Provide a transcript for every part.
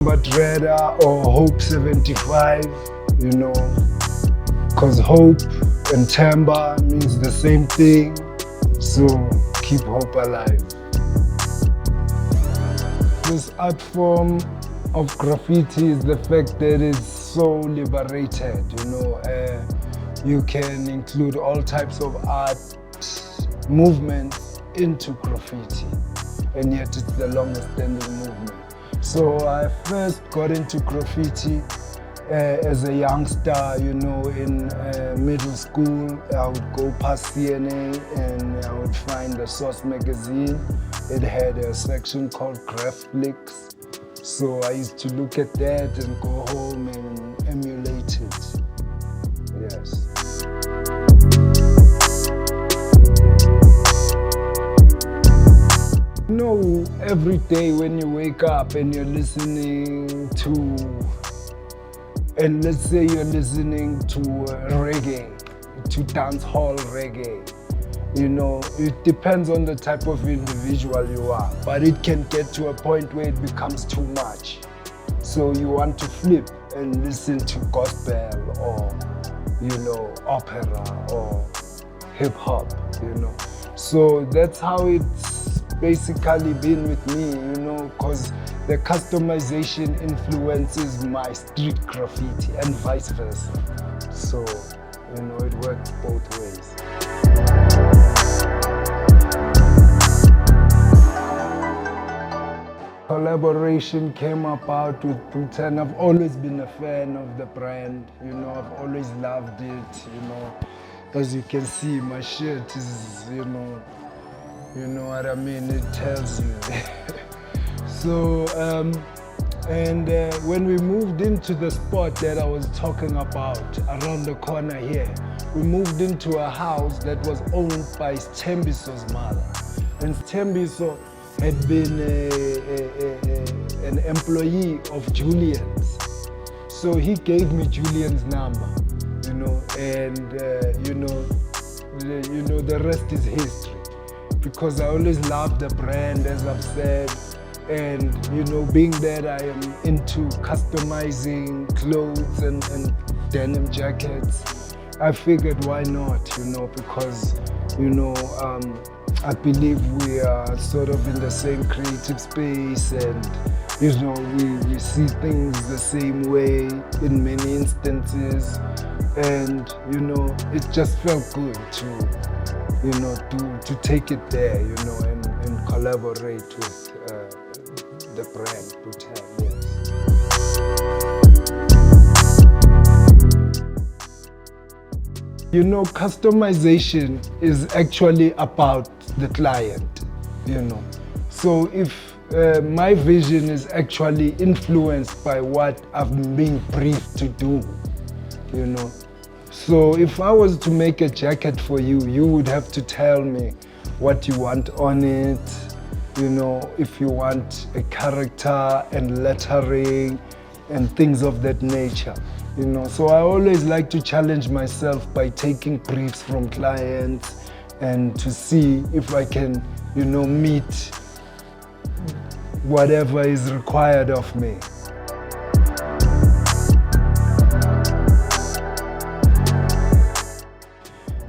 But Dreda or Hope 75, you know, because hope and timber means the same thing, so keep hope alive. This art form of graffiti is the fact that it's so liberated, you know. You can include all types of art movements into graffiti, and yet it's the longest standing movement. So I first got into graffiti as a youngster, you know, in middle school. I would go past CNA and I would find the Source magazine. It had a section called Graff Flicks. So I used to look at that and go home and emulate it. Yes. You know, every day when you wake up and you're listening to, and let's say you're listening to reggae, to dance hall reggae, you know, it depends on the type of individual you are, but it can get to a point where it becomes too much. So you want to flip and listen to gospel or, you know, opera or hip hop, you know. So that's how it's basically been with me, you know, because the customization influences my street graffiti and vice versa. So, you know, it works both ways. Collaboration came about with Butan. I've always been a fan of the brand, you know, I've always loved it, you know. As you can see, my shirt is, you know what I mean, it tells you. So, when we moved into the spot that I was talking about, around the corner here, we moved into a house that was owned by Stembiso's mother. And Stembiso had been an employee of Julian's. So he gave me Julian's number, you know, and the rest is history. Because I always loved the brand, as I've said, and you know, being that I am into customizing clothes and denim jackets, I figured why not, you know, because, you know, I believe we are sort of in the same creative space, and you know, we see things the same way in many instances, and you know, it just felt good to, you know, to take it there, you know, and collaborate with the brand Butan, yes. You know, customization is actually about the client, you know. So if my vision is actually influenced by what I've been briefed to do, you know. So if I was to make a jacket for you, you would have to tell me what you want on it, you know, if you want a character and lettering and things of that nature, you know. So I always like to challenge myself by taking briefs from clients and to see if I can, you know, meet whatever is required of me.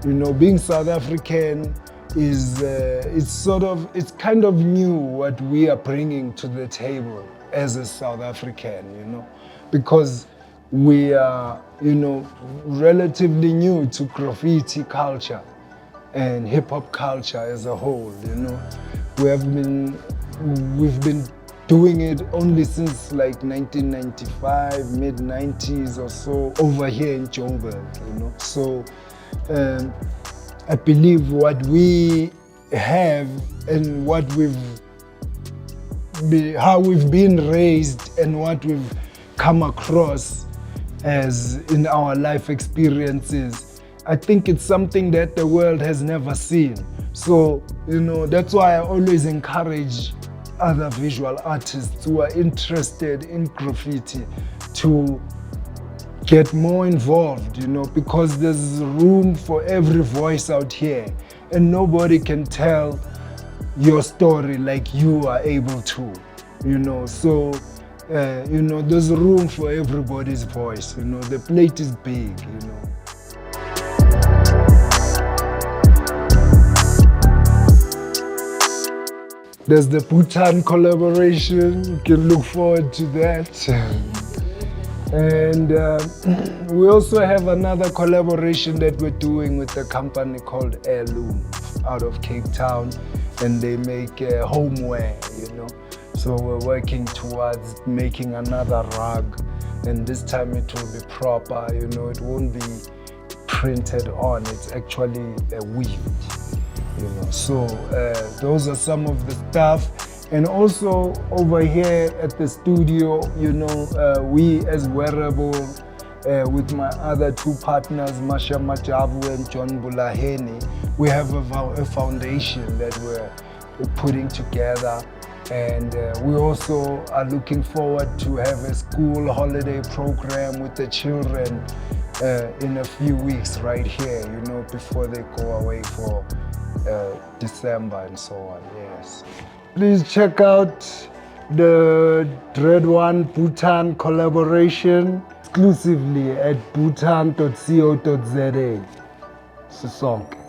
You know, being South African is, it's kind of new what we are bringing to the table as a South African, you know, because we are, you know, relatively new to graffiti culture and hip hop culture as a whole, you know. We've been doing it only since like 1995, mid-90s or so, over here in Joburg, you know. So I believe what we have and what how we've been raised and what we've come across as in our life experiences, I think it's something that the world has never seen. So, you know, that's why I always encourage other visual artists who are interested in graffiti to get more involved, you know, because there's room for every voice out here and nobody can tell your story like you are able to, you know. So You know, there's room for everybody's voice. You know, the plate is big, you know. There's the Butan collaboration. You can look forward to that. And we also have another collaboration that we're doing with a company called Heirloom out of Cape Town, and they make homeware, you know. So we're working towards making another rug, and this time it will be proper, you know, it won't be printed on, it's actually a weave, you know. So those are some of the stuff. And also over here at the studio, you know, we as Wearable, with my other two partners, Masha Majavu and John Bulaheni, we have a foundation that we're putting together. And we also are looking forward to have a school holiday program with the children in a few weeks right here, you know, before they go away for December and so on, yes. Please check out the Dreda Butan collaboration exclusively at butan.co.za. Sisonke.